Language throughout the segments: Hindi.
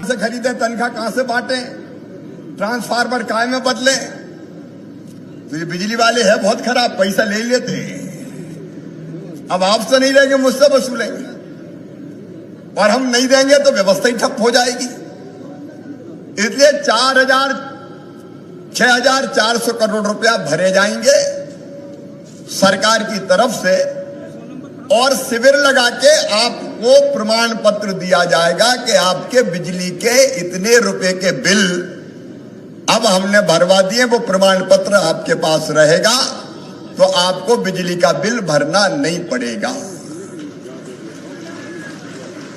से खरीदे, तनख्वाह कहां से बांटे, ट्रांसफार्मर काय में बदले। तो ये बिजली वाले है बहुत खराब, पैसा ले लेते हैं। अब आपसे नहीं लेंगे, मुझसे वसूलेंगे, और हम नहीं देंगे तो व्यवस्था ही ठप हो जाएगी। इसलिए 6,400 करोड़ रुपया भरे जाएंगे सरकार की तरफ से, और शिविर लगा के आपको प्रमाण पत्र दिया जाएगा कि आपके बिजली के इतने रुपए के बिल अब हमने भरवा दिए। वो प्रमाण पत्र आपके पास रहेगा तो आपको बिजली का बिल भरना नहीं पड़ेगा।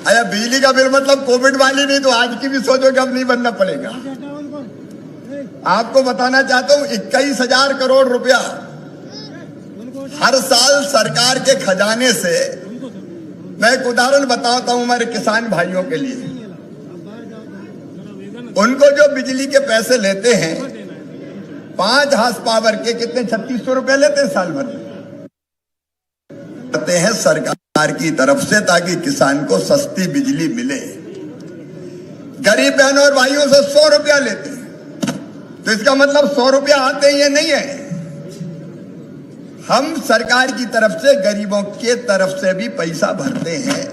अरे बिजली का बिल मतलब कोविड वाली नहीं, तो आज की भी सोचो कि अब नहीं भरना पड़ेगा। आपको बताना चाहता हूं 21,000 करोड़ रुपया हर साल सरकार के खजाने से, मैं एक उदाहरण बताता हूं हमारे किसान भाइयों के लिए। उनको जो बिजली के पैसे लेते हैं 5 हार्स पावर के, कितने 3600 रुपए लेते हैं साल भर, करते हैं सरकार की तरफ से ताकि किसान को सस्ती बिजली मिले। गरीब बहनों और भाइयों से 100 रुपया लेते हैं, तो इसका मतलब 100 रुपया आते ही ये नहीं है। हम सरकार की तरफ से गरीबों के तरफ से भी पैसा भरते हैं।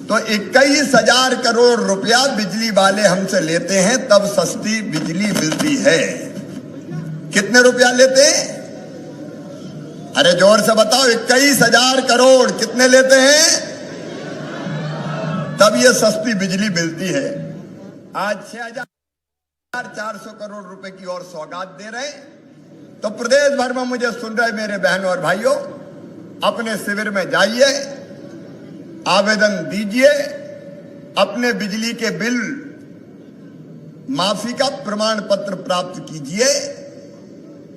तो 21,000 करोड़ रुपया बिजली वाले हमसे लेते हैं, तब सस्ती बिजली मिलती है। कितने रुपया लेते हैं? अरे जोर से बताओ, 21,000 करोड़ कितने लेते हैं, तब ये सस्ती बिजली मिलती है। आज 6,400 करोड़ रुपए की और सौगात दे रहे हैं। तो प्रदेश भर में मुझे सुन रहे मेरे बहनों और भाइयों, अपने शिविर में जाइए, आवेदन दीजिए, अपने बिजली के बिल माफी का प्रमाण पत्र प्राप्त कीजिए,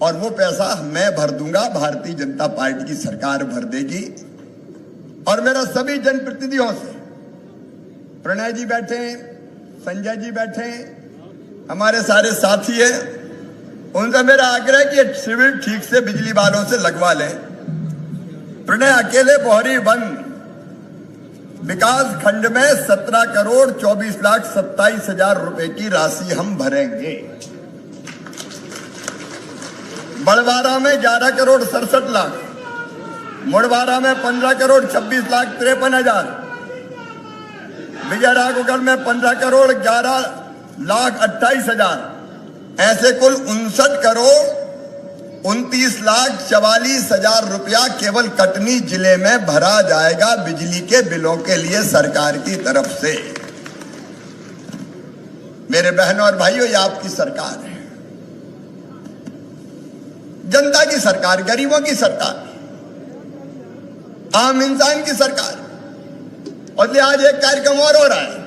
और वो पैसा मैं भर दूंगा, भारतीय जनता पार्टी की सरकार भर देगी। और मेरा सभी जनप्रतिनिधियों से, प्रणय जी बैठे, संजय जी बैठे, हमारे सारे साथी हैं, उनसे मेरा आग्रह कि शिविर ठीक से बिजली वालों से लगवा लें। प्रणय अकेले बोहरी वन विकास खंड में 17 करोड़ 24,27,000 रुपए की राशि हम भरेंगे। बड़वारा में 11 करोड़ 67 लाख, मुड़वारा में 15 करोड़ 26,53,000, विजयराघवगढ़ में 15 करोड़ 11,28,000, ऐसे कुल 59 करोड़ 29,44,000 रुपया केवल कटनी जिले में भरा जाएगा बिजली के बिलों के लिए सरकार की तरफ से। मेरे बहनों और भाइयों, ये आपकी सरकार है, जनता की सरकार, गरीबों की सरकार, आम इंसान की सरकार। और आज एक कार्यक्रम और हो रहा है,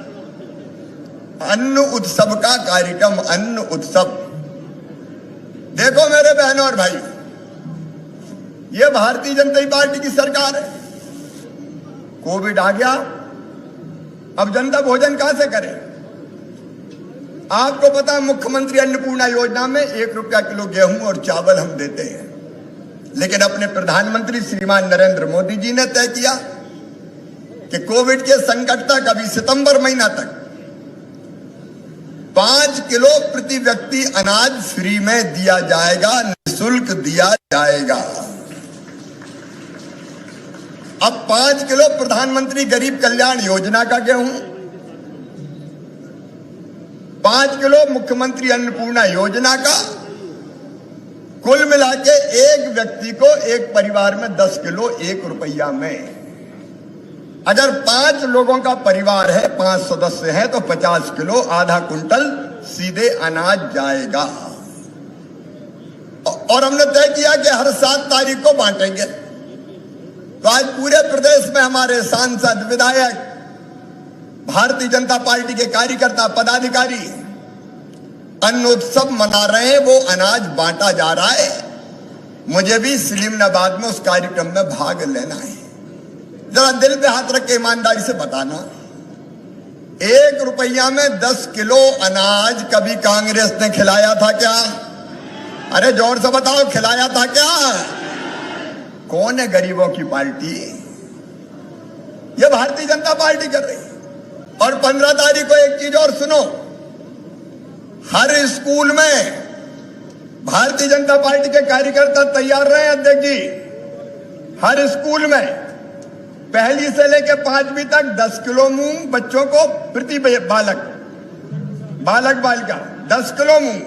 अन्न उत्सव का कार्यक्रम, अन्न उत्सव। देखो मेरे बहनों और भाई, ये भारतीय जनता पार्टी की सरकार है। कोविड आ गया, अब जनता भोजन कहां से करे? आपको पता है मुख्यमंत्री अन्नपूर्णा योजना में 1 रुपया किलो गेहूं और चावल हम देते हैं, लेकिन अपने प्रधानमंत्री श्रीमान नरेंद्र मोदी जी ने तय किया कि कोविड के संकट तक, अभी सितंबर महीना तक 5 किलो प्रति व्यक्ति अनाज फ्री में दिया जाएगा, निःशुल्क दिया जाएगा। अब 5 किलो प्रधानमंत्री गरीब कल्याण योजना का गेहूं, 5 किलो मुख्यमंत्री अन्नपूर्णा योजना का, कुल मिला के एक व्यक्ति को, एक परिवार में 10 किलो 1 रुपया में। अगर 5 लोगों का परिवार है, 5 सदस्य हैं, तो 50 किलो, आधा कुंटल सीधे अनाज जाएगा। और हमने तय किया कि हर 7 तारीख को बांटेंगे। तो आज पूरे प्रदेश में हमारे सांसद, विधायक, भारतीय जनता पार्टी के कार्यकर्ता, पदाधिकारी अन्न उत्सव मना रहे हैं, वो अनाज बांटा जा रहा है। मुझे भी सलीमनाबाद में उस कार्यक्रम में भाग लेना है। जरा दिल पे हाथ रख के ईमानदारी से बताना, 1 रुपया में 10 किलो अनाज कभी कांग्रेस ने खिलाया था क्या? अरे जोर से बताओ, खिलाया था क्या? कौन है गरीबों की पार्टी? ये भारतीय जनता पार्टी कर रही। और 15 तारीख को एक चीज और सुनो, हर स्कूल में भारतीय जनता पार्टी के कार्यकर्ता तैयार रहे अध्यक्ष जी। हर स्कूल में पहली से लेकर 5वीं तक 10 किलो मूंग बच्चों को प्रति बालक बालिका 10 किलो मूंग,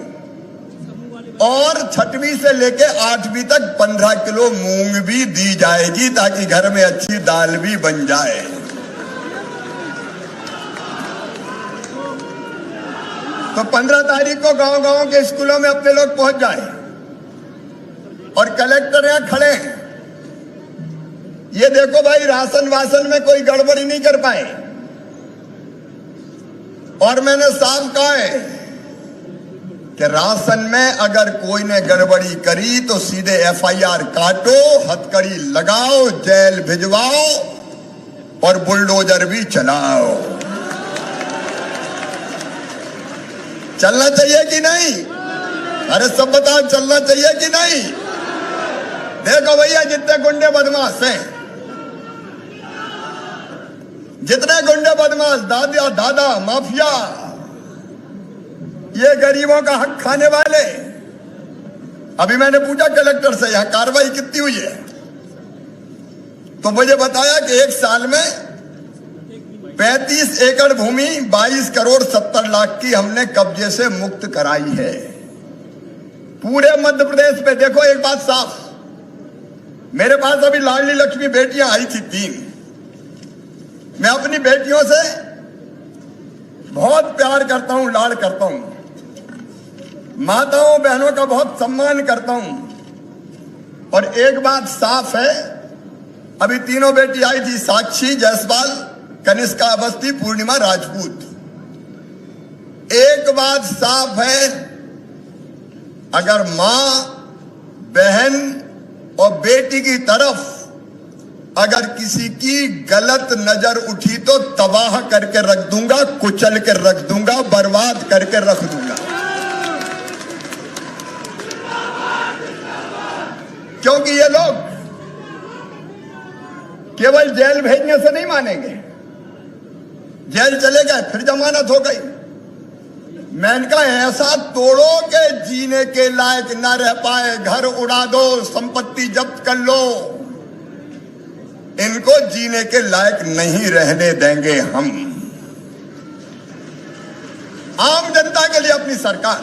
और 6वीं से लेकर 8वीं तक 15 किलो मूंग भी दी जाएगी ताकि घर में अच्छी दाल भी बन जाए। तो 15 तारीख को गांव-गांव के स्कूलों में अपने लोग पहुंच जाए और कलेक्टर यहां खड़े हैं। ये देखो भाई, राशन वासन में कोई गड़बड़ी नहीं कर पाए। और मैंने साफ कहा है कि राशन में अगर कोई ने गड़बड़ी करी तो सीधे FIR काटो, हथकड़ी लगाओ, जेल भिजवाओ और बुलडोजर भी चलाओ। चलना चाहिए कि नहीं? अरे सब बताओ, चलना चाहिए कि नहीं? देखो भैया, जितने गुंडे बदमाश हैं, जितने गुंडे बदमाश, दादा माफिया, ये गरीबों का हक खाने वाले। अभी मैंने पूछा कलेक्टर से यहां कार्रवाई कितनी हुई है, तो मुझे बताया कि एक साल में 35 एकड़ भूमि 22 करोड़ 70 लाख की हमने कब्जे से मुक्त कराई है पूरे मध्य प्रदेश में। देखो एक बात साफ, मेरे पास अभी लाडली लक्ष्मी बेटियां आई थी 3। मैं अपनी बेटियों से बहुत प्यार करता हूं, लाड करता हूं, माताओं बहनों का बहुत सम्मान करता हूं। और एक बात साफ है, अभी तीनों बेटी आई थी, साक्षी जायसवाल, कनिष्का अवस्थी, पूर्णिमा राजपूत। एक बात साफ है, अगर मां, बहन और बेटी की तरफ अगर किसी की गलत नजर उठी तो तबाह करके रख दूंगा, कुचल के रख दूंगा, बर्बाद करके रख दूंगा। क्योंकि ये लोग केवल जेल भेजने से नहीं मानेंगे। जेल चले गए, फिर जमानत हो गई। मैंने कहा ऐसा तोड़ो कि जीने के लायक ना रह पाए, घर उड़ा दो, संपत्ति जब्त कर लो, इनको जीने के लायक नहीं रहने देंगे हम। आम जनता के लिए अपनी सरकार।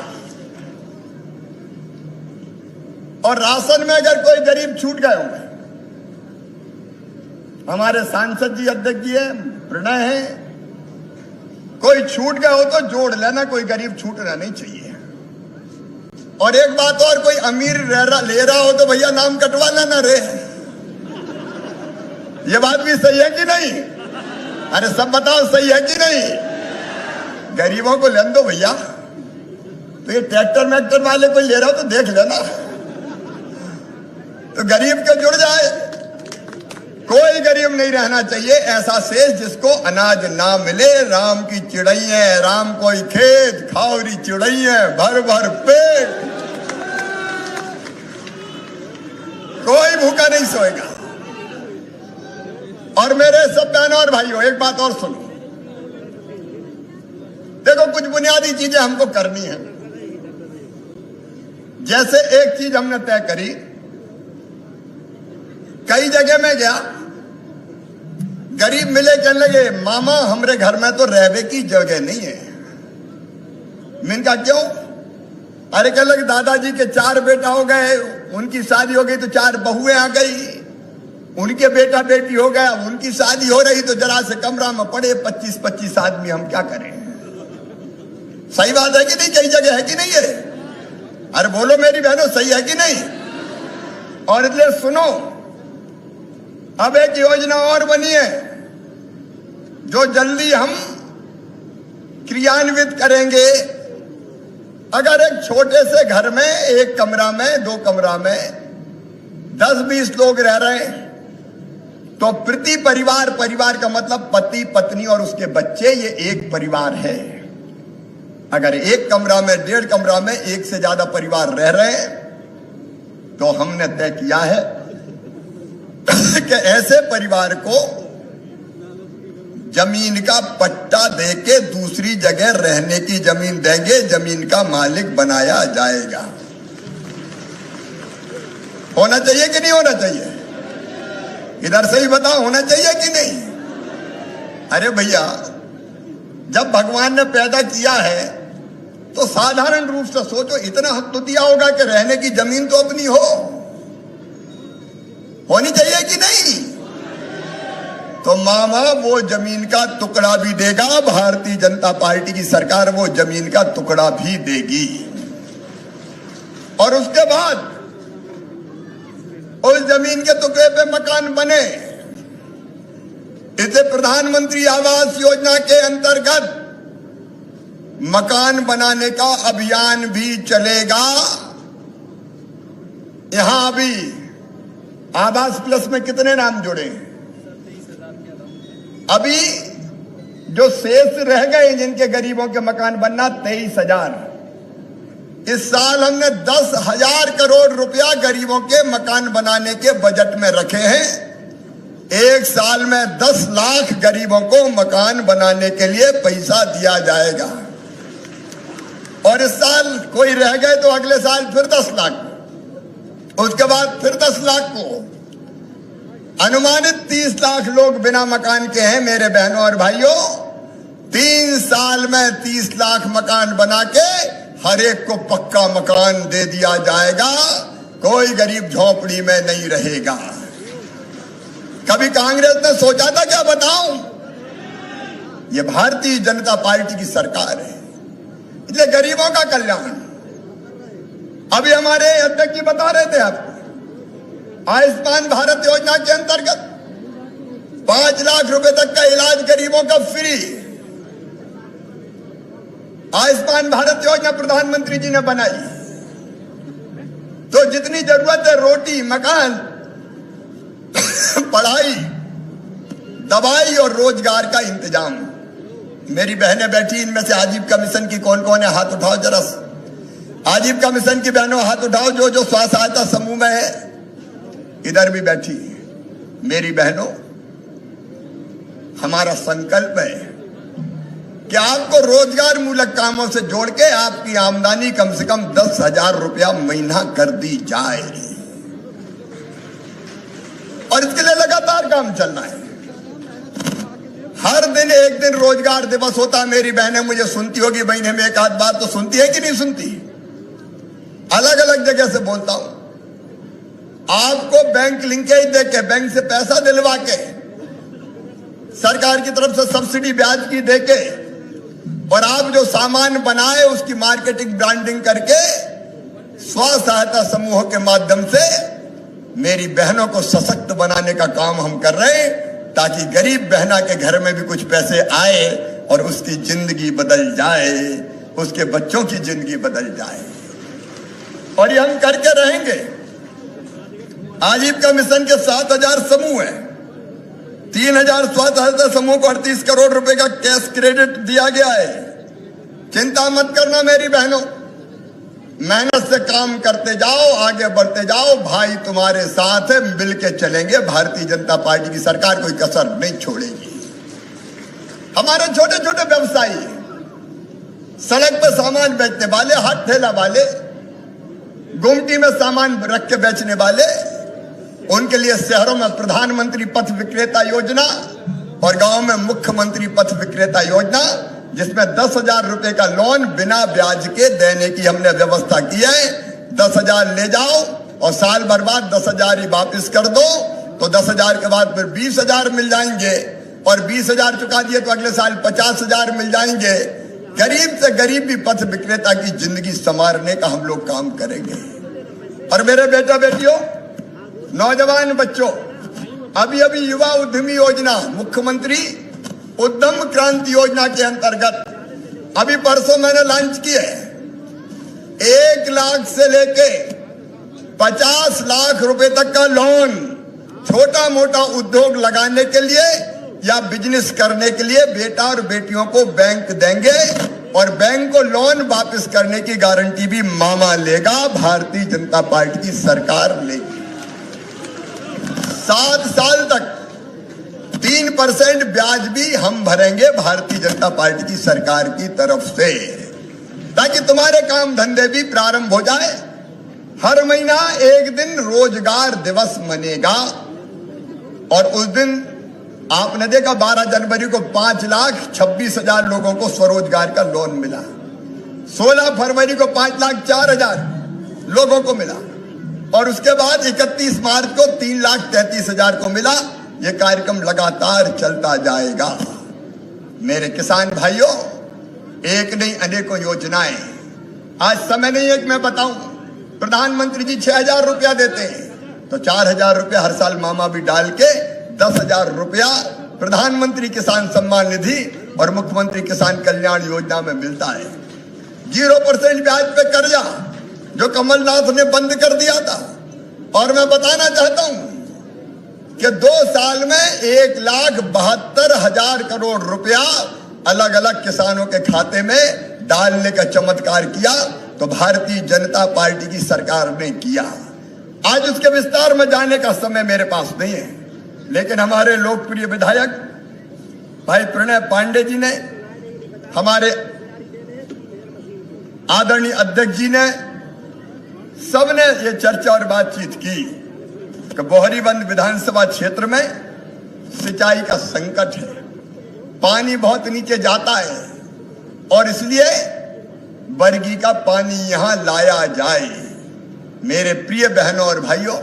और राशन में अगर कोई गरीब छूट गए होंगे, हमारे सांसद जी, अध्यक्ष जी है, प्रणय है, कोई छूट गया हो तो जोड़ लेना, कोई गरीब छूटना नहीं चाहिए। और एक बात और, कोई अमीर ले रहा हो तो भैया नाम कटवा लेना रे। ये बात भी सही है कि नहीं? अरे सब बताओ, सही है कि नहीं? गरीबों को लेन दो भैया। तो ये ट्रैक्टर मैक्टर वाले कोई ले रहा हो तो देख लेना, तो गरीब के जुड़ जाए। कोई गरीब नहीं रहना चाहिए ऐसा शेष जिसको अनाज ना मिले। राम की चिड़ैया, राम कोई खेत, खाओरी चिड़ैया, भर भर पेट, कोई भूखा नहीं सोएगा। और मेरे सब बहनों और भाइयों, एक बात और सुनो। देखो, कुछ बुनियादी चीजें हमको करनी है। जैसे एक चीज हमने तय करी, कई जगह में गया, गरीब मिले, कहने लगे मामा हमरे घर में तो रहने की जगह नहीं है। मैंने कहा क्यों? अरे कहने लगे दादाजी के 4 बेटा हो गए, उनकी शादी हो गई तो 4 बहुएं आ गई, उनके बेटा बेटी हो गया, उनकी शादी हो रही तो जरा से कमरा में पड़े 25-25 आदमी, हम क्या करें? सही बात है कि नहीं? कई जगह है कि नहीं है? अरे बोलो मेरी बहनों, सही है कि नहीं? और इसलिए सुनो, अब एक योजना और बनी है जो जल्दी हम क्रियान्वित करेंगे। अगर एक छोटे से घर में, एक कमरा में, 2 कमरा में 10-20 लोग रह रहे हैं, तो प्रति परिवार, परिवार का मतलब पति पत्नी और उसके बच्चे, ये एक परिवार है। अगर एक कमरा में, 1.5 कमरा में 1 से ज्यादा परिवार रह रहे हैं, तो हमने तय किया है कि ऐसे परिवार को जमीन का पट्टा देके दूसरी जगह रहने की जमीन देंगे, जमीन का मालिक बनाया जाएगा। होना चाहिए कि नहीं होना चाहिए? इधर से ही बताओ, होना चाहिए कि नहीं? अरे भैया, जब भगवान ने पैदा किया है तो साधारण रूप से सोचो, इतना हक तो दिया होगा कि रहने की जमीन तो अपनी होनी चाहिए कि नहीं? तो मामा वो जमीन का टुकड़ा भी देगा, भारतीय जनता पार्टी की सरकार वो जमीन का टुकड़ा भी देगी। और उसके बाद उस जमीन के टुकड़े पे मकान बने। इसे प्रधानमंत्री आवास योजना के अंतर्गत मकान बनाने का अभियान भी चलेगा। यहां अभी आवास प्लस में कितने नाम जुड़े? अभी जो शेष रह गए जिनके गरीबों के मकान बनना 23,000। इस साल हमने 10,000 करोड़ रुपया गरीबों के मकान बनाने के बजट में रखे हैं। एक साल में 10 लाख गरीबों को मकान बनाने के लिए पैसा दिया जाएगा। और इस साल कोई रह गए तो अगले साल फिर 10 लाख, उसके बाद फिर 10 लाख को, अनुमानित 30 लाख लोग बिना मकान के हैं। मेरे बहनों और भाइयों, 3 साल में 30 लाख मकान बना के हर एक को पक्का मकान दे दिया जाएगा। कोई गरीब झोपड़ी में नहीं रहेगा। कभी कांग्रेस ने सोचा था क्या? बताऊं, ये भारतीय जनता पार्टी की सरकार है, इसलिए गरीबों का कल्याण। अभी हमारे अध्यक्ष जी बता रहे थे आपको, आयुष्मान भारत योजना के अंतर्गत 5 लाख रुपए तक का इलाज गरीबों का फ्री। आयुष्मान भारत योजना प्रधानमंत्री जी ने बनाई। तो जितनी जरूरत है, रोटी, मकान, पढ़ाई, दवाई और रोजगार का इंतजाम। मेरी बहनें बैठी, इनमें से आजीविका मिशन की कौन कौन है? हाथ उठाओ जरा। आजीविका मिशन की बहनों हाथ उठाओ जो स्व सहायता समूह में है। इधर भी बैठी मेरी बहनों, हमारा संकल्प है कि आपको रोजगार मूलक कामों से जोड़ के आपकी आमदनी कम से कम 10,000 रुपया महीना कर दी जाए। और इसके लिए लगातार काम चलना है। हर दिन एक दिन रोजगार दिवस होता है। मेरी बहनें मुझे सुनती होगी, महीने में एक आध बात तो सुनती है कि नहीं सुनती? अलग अलग जगह से बोलता हूं। आपको बैंक लिंकेज देके, बैंक से पैसा दिलवा के, सरकार की तरफ से सब्सिडी ब्याज की देके, और आप जो सामान बनाए उसकी मार्केटिंग, ब्रांडिंग करके स्व सहायता समूहों के माध्यम से मेरी बहनों को सशक्त बनाने का काम हम कर रहे हैं, ताकि गरीब बहना के घर में भी कुछ पैसे आए और उसकी जिंदगी बदल जाए, उसके बच्चों की जिंदगी बदल जाए। और ये हम करके रहेंगे। आजीविका मिशन के 7,000 समूह हैं। 3,000 स्व सहायता समूह को 38 करोड़ रुपए का कैश क्रेडिट दिया गया है। चिंता मत करना मेरी बहनों, मेहनत से काम करते जाओ, आगे बढ़ते जाओ। भाई तुम्हारे साथ है, मिल के चलेंगे। भारतीय जनता पार्टी की सरकार कोई कसर नहीं छोड़ेगी। हमारे छोटे छोटे व्यवसायी, सड़क पर सामान बेचने वाले, हाथ ठेला वाले, गुमटी में सामान रख के बेचने वाले, उनके लिए शहरों में प्रधानमंत्री पथ विक्रेता योजना और गांव में मुख्यमंत्री पथ विक्रेता योजना, जिसमें 10,000 रुपए का लोन बिना ब्याज के देने की हमने व्यवस्था की है। 10,000 ले जाओ और साल भर बाद 10,000 ही वापिस कर दो, तो 10,000 के बाद फिर 20,000 मिल जाएंगे, और 20,000 चुका दिए तो अगले साल 50,000 मिल जाएंगे। गरीब से गरीब भी पथ विक्रेता की जिंदगी संवारने का हम लोग काम करेंगे। और मेरे बेटा बेटियों, नौजवान बच्चों, अभी अभी युवा उद्यमी योजना, मुख्यमंत्री उद्यम क्रांति योजना के अंतर्गत अभी परसों मैंने लॉन्च की है। 1 लाख से लेके 50 लाख रुपए तक का लोन छोटा मोटा उद्योग लगाने के लिए या बिजनेस करने के लिए बेटा और बेटियों को बैंक देंगे, और बैंक को लोन वापस करने की गारंटी भी मामा लेगा, भारतीय जनता पार्टी की सरकार लेगी। 7 साल तक 3% ब्याज भी हम भरेंगे भारतीय जनता पार्टी की सरकार की तरफ से, ताकि तुम्हारे काम धंधे भी प्रारंभ हो जाए। हर महीना एक दिन रोजगार दिवस मनेगा और उस दिन आपने देखा 12 जनवरी को 5,26,000 लोगों को स्वरोजगार का लोन मिला। 16 फरवरी को 5,04,000 लोगों को मिला और उसके बाद 31 मार्च को 3,33,000 को मिला। यह कार्यक्रम लगातार चलता जाएगा। मेरे किसान भाइयों, एक नहीं अनेकों योजनाएं। आज समय नहीं है कि मैं बताऊं। प्रधानमंत्री जी 6,000 रुपया देते हैं तो 4,000 रुपया हर साल मामा भी डाल के 10,000 रुपया प्रधानमंत्री किसान सम्मान निधि और मुख्यमंत्री किसान कल्याण योजना में मिलता है। 0% ब्याज पे कर्जा जो कमलनाथ ने बंद कर दिया था। और मैं बताना चाहता हूं कि 2 साल में 1,72,000 करोड़ रुपया अलग अलग किसानों के खाते में डालने का चमत्कार किया तो भारतीय जनता पार्टी की सरकार ने किया। आज उसके विस्तार में जाने का समय मेरे पास नहीं है, लेकिन हमारे लोकप्रिय विधायक भाई प्रणय पांडे जी ने, हमारे आदरणीय अध्यक्ष जी ने, सबने ये चर्चा और बातचीत की कि बोहरीबंद विधानसभा क्षेत्र में सिंचाई का संकट है। पानी बहुत नीचे जाता है और इसलिए बरगी का पानी यहां लाया जाए। मेरे प्रिय बहनों और भाइयों,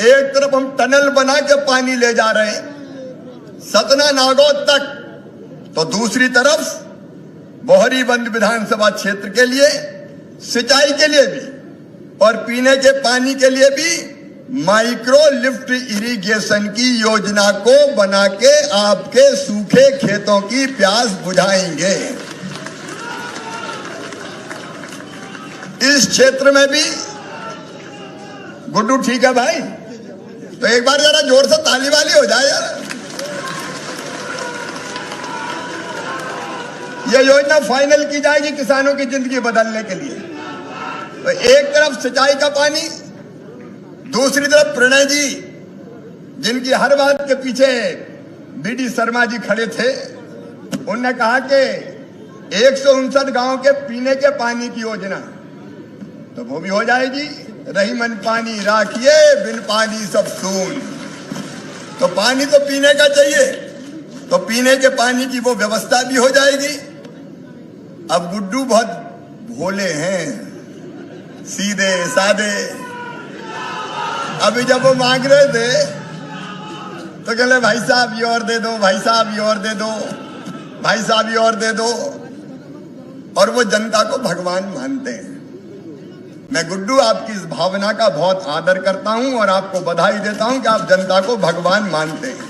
एक तरफ हम टनल बना के पानी ले जा रहे हैं सतना नागौद तक, तो दूसरी तरफ बोहरीबंद विधानसभा क्षेत्र के लिए सिंचाई के लिए भी और पीने के पानी के लिए भी माइक्रो लिफ्ट इरिगेशन की योजना को बना के आपके सूखे खेतों की प्यास बुझाएंगे। इस क्षेत्र में भी गुड्डू ठीक है भाई, तो एक बार जरा जोर से ताली वाली हो जाए यार। यह योजना फाइनल की जाएगी किसानों की जिंदगी बदलने के लिए। तो एक तरफ सिंचाई का पानी, दूसरी तरफ प्रणय जी जिनकी हर बात के पीछे बीडी शर्मा जी खड़े थे, उन्होंने कहा कि 159 गांव के पीने के पानी की योजना तो वो भी हो जाएगी। रही मन पानी राखिए, बिन पानी सब सून। तो पानी तो पीने का चाहिए, तो पीने के पानी की वो व्यवस्था भी हो जाएगी। अब गुड्डू बहुत भोले हैं, सीधे साधे। अभी जब वो मांग रहे थे तो कहले भाई साहब ये और दे दो, भाई साहब ये और दे दो, भाई साहब ये और दे दो। और वो जनता को भगवान मानते हैं। मैं गुड्डू आपकी इस भावना का बहुत आदर करता हूं और आपको बधाई देता हूं कि आप जनता को भगवान मानते हैं।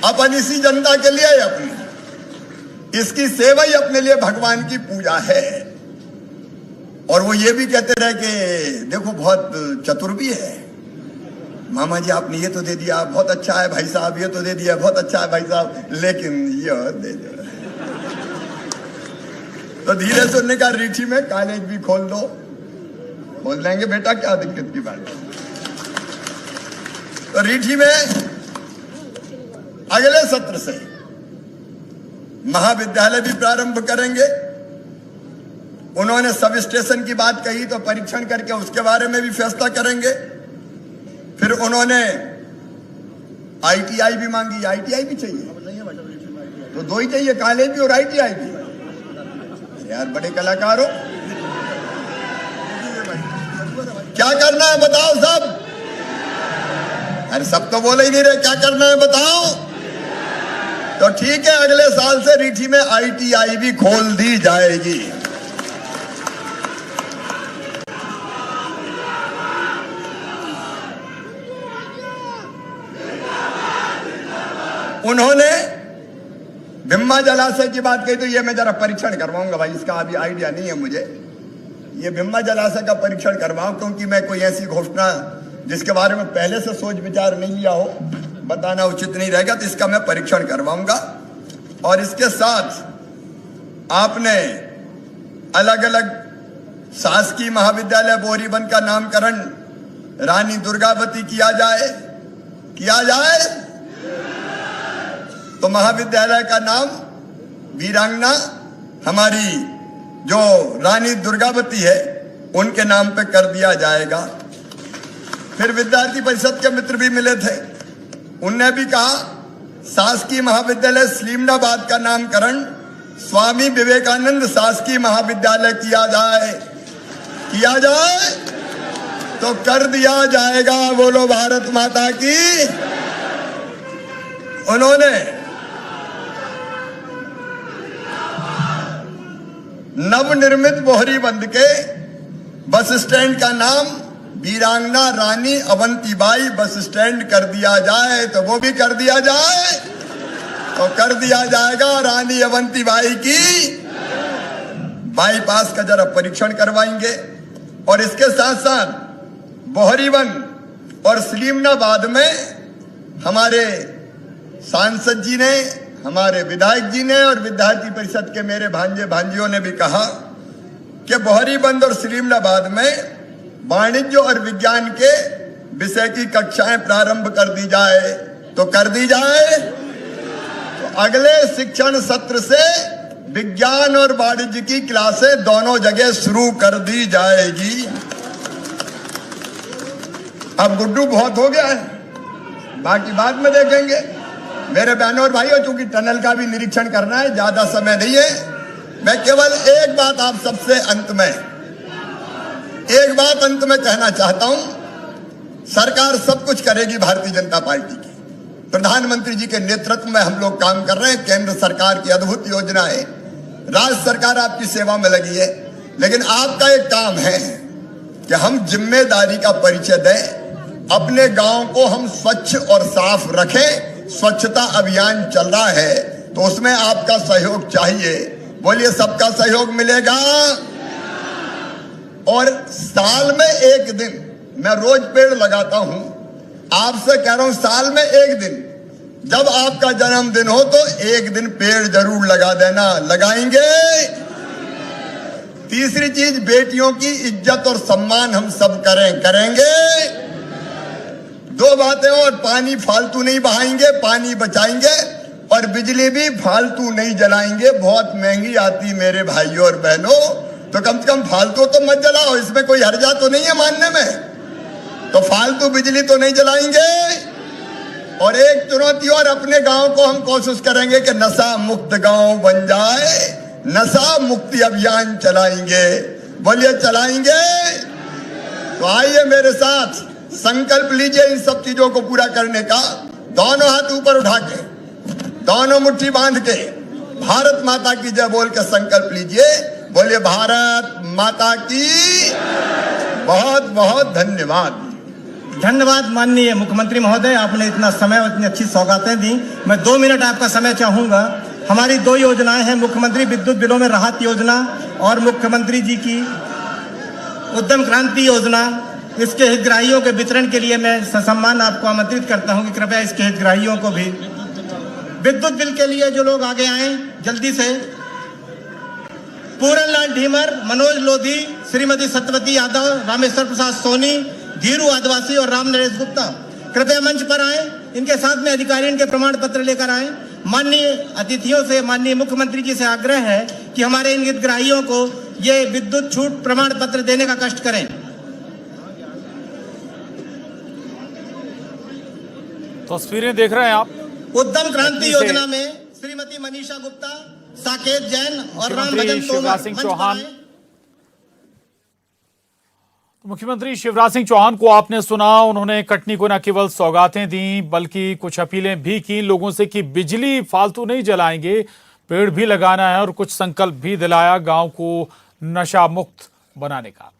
अपन इसी जनता के लिए अपनी इसकी सेवा ही अपने लिए भगवान की पूजा है। और वो ये भी कहते रहे कि देखो बहुत चतुर भी है, मामा जी आपने ये तो दे दिया, बहुत अच्छा है भाई साहब, ये तो दे दिया, बहुत अच्छा है भाई साहब, लेकिन ये और दे दो। तो धीरे से उन्होंने कहा रीठी में कॉलेज भी खोल दो। खोल देंगे बेटा, क्या दिक्कत की बात है। तो रीठी में अगले सत्र से महाविद्यालय भी प्रारंभ करेंगे। उन्होंने सब स्टेशन की बात कही तो परीक्षण करके उसके बारे में भी फैसला करेंगे। फिर उन्होंने ITI भी मांगी। ITI भी चाहिए तो 2 ही चाहिए, कॉलेज भी और ITI भी। यार बड़े कलाकार हो, क्या करना है बताओ सब। अरे सब तो बोले ही नहीं रहे, क्या करना है बताओ। तो ठीक है, अगले साल से रीठी में ITI भी खोल दी जाएगी। उन्होंने भिम्मा जलाशय की बात कही तो ये मैं जरा परीक्षण करवाऊंगा भाई, इसका अभी आइडिया नहीं है मुझे। ये भिम्मा जलाशय का परीक्षण करवाऊं, क्योंकि मैं कोई ऐसी घोषणा जिसके बारे में पहले से सोच विचार नहीं लिया हो बताना उचित नहीं रहेगा, तो इसका मैं परीक्षण करवाऊंगा। और इसके साथ आपने अलग अलग शासकीय महाविद्यालय बोहरीबंद का नामकरण रानी दुर्गावती किया जाए। तो महाविद्यालय का नाम वीरांगना हमारी जो रानी दुर्गावती है उनके नाम पे कर दिया जाएगा। फिर विद्यार्थी परिषद के मित्र भी मिले थे, उनने भी कहा शासकीय महाविद्यालय सलीमनाबाद का नामकरण स्वामी विवेकानंद शासकीय महाविद्यालय किया जाए तो कर दिया जाएगा। बोलो भारत माता की। उन्होंने नवनिर्मित बोहरीबंद के बस स्टैंड का नाम वीरांगना रानी अवंतीबाई बस स्टैंड कर दिया जाए तो वो भी कर दिया जाए तो कर दिया जाएगा। रानी अवंतीबाई की बाईपास का जरा परीक्षण करवाएंगे और इसके साथ साथ बोहरीबंद और सलीमनाबाद में हमारे सांसद जी ने, हमारे विधायक जी ने और विद्यार्थी परिषद के मेरे भांजे भांजियों ने भी कहा कि बोहरीबंद और सलीमनाबाद में वाणिज्य और विज्ञान के विषय की कक्षाएं प्रारंभ कर दी जाए तो कर दी जाए। तो अगले शिक्षण सत्र से विज्ञान और वाणिज्य की क्लासें दोनों जगह शुरू कर दी जाएगी। अब गुड्डू बहुत हो गया है, बाकी बाद में देखेंगे। मेरे बहनों और भाइयों, चूंकि टनल का भी निरीक्षण करना है, ज्यादा समय नहीं है, मैं केवल एक बात आप सबसे अंत में कहना चाहता हूं। सरकार सब कुछ करेगी भारतीय जनता पार्टी की, प्रधानमंत्री जी के नेतृत्व में हम लोग काम कर रहे हैं। केंद्र सरकार की अद्भुत योजना है, राज्य सरकार आपकी सेवा में लगी है, लेकिन आपका एक काम है कि हम जिम्मेदारी का परिचय दें, अपने गांव को हम स्वच्छ और साफ रखें। स्वच्छता अभियान चल रहा है तो उसमें आपका सहयोग चाहिए। बोलिए, सबका सहयोग मिलेगा। और साल में एक दिन, मैं रोज पेड़ लगाता हूं, आपसे कह रहा हूं साल में एक दिन, जब आपका जन्मदिन हो तो एक दिन पेड़ जरूर लगा देना। लगाएंगे। तीसरी चीज, बेटियों की इज्जत और सम्मान हम सब करेंगे। दो बातें और, पानी फालतू नहीं बहाएंगे, पानी बचाएंगे, और बिजली भी फालतू नहीं जलाएंगे। बहुत महंगी आती मेरे भाइयों और बहनों, तो कम से कम फालतू तो मत जलाओ, इसमें कोई हर्जा तो नहीं है मानने में। तो फालतू बिजली तो नहीं जलाएंगे। और एक चुनौती और, अपने गांव को हम कोशिश करेंगे कि नशा मुक्त गांव बन जाए। नशा मुक्ति अभियान चलाएंगे। बोलिए, चलाएंगे। तो आइए मेरे साथ संकल्प लीजिए इन सब चीजों को पूरा करने का। दोनों हाथ ऊपर उठा के, दोनों मुट्ठी बांध के भारत माता की जय बोल के संकल्प लीजिए। बोलिए, भारत माता की। बहुत बहुत धन्यवाद। धन्यवाद माननीय मुख्यमंत्री महोदय, आपने इतना समय और इतनी अच्छी सौगातें दी। मैं 2 मिनट आपका समय चाहूंगा। हमारी 2 योजनाएं हैं, मुख्यमंत्री विद्युत बिलों में राहत योजना और मुख्यमंत्री जी की उद्यम क्रांति योजना। इसके हितग्राहियों के वितरण के लिए मैं ससम्मान आपको आमंत्रित करता हूं कि कृपया इसके हितग्राहियों को भी विद्युत बिल के लिए जो लोग आगे आए जल्दी से। पूरनलाल ढीमर, मनोज लोधी, श्रीमती सत्यवती यादव, रामेश्वर प्रसाद सोनी, धीरू आदिवासी और राम नरेश गुप्ता कृपया मंच पर आए। इनके साथ में अधिकारी इनके प्रमाण पत्र लेकर आए। माननीय अतिथियों से, माननीय मुख्यमंत्री जी से आग्रह है कि हमारे इन हितग्राहियों को ये विद्युत छूट प्रमाण पत्र देने का कष्ट करें। तस्वीरें देख रहे हैं आप। उद्यम क्रांति योजना में श्रीमती मनीषा गुप्ता, साकेत जैन और रामभजन शिवराज सिंह चौहान। मुख्यमंत्री शिवराज सिंह चौहान को आपने सुना, उन्होंने कटनी को न केवल सौगातें दी बल्कि कुछ अपीलें भी की लोगों से कि बिजली फालतू नहीं जलाएंगे, पेड़ भी लगाना है, और कुछ संकल्प भी दिलाया गांव को नशा मुक्त बनाने का।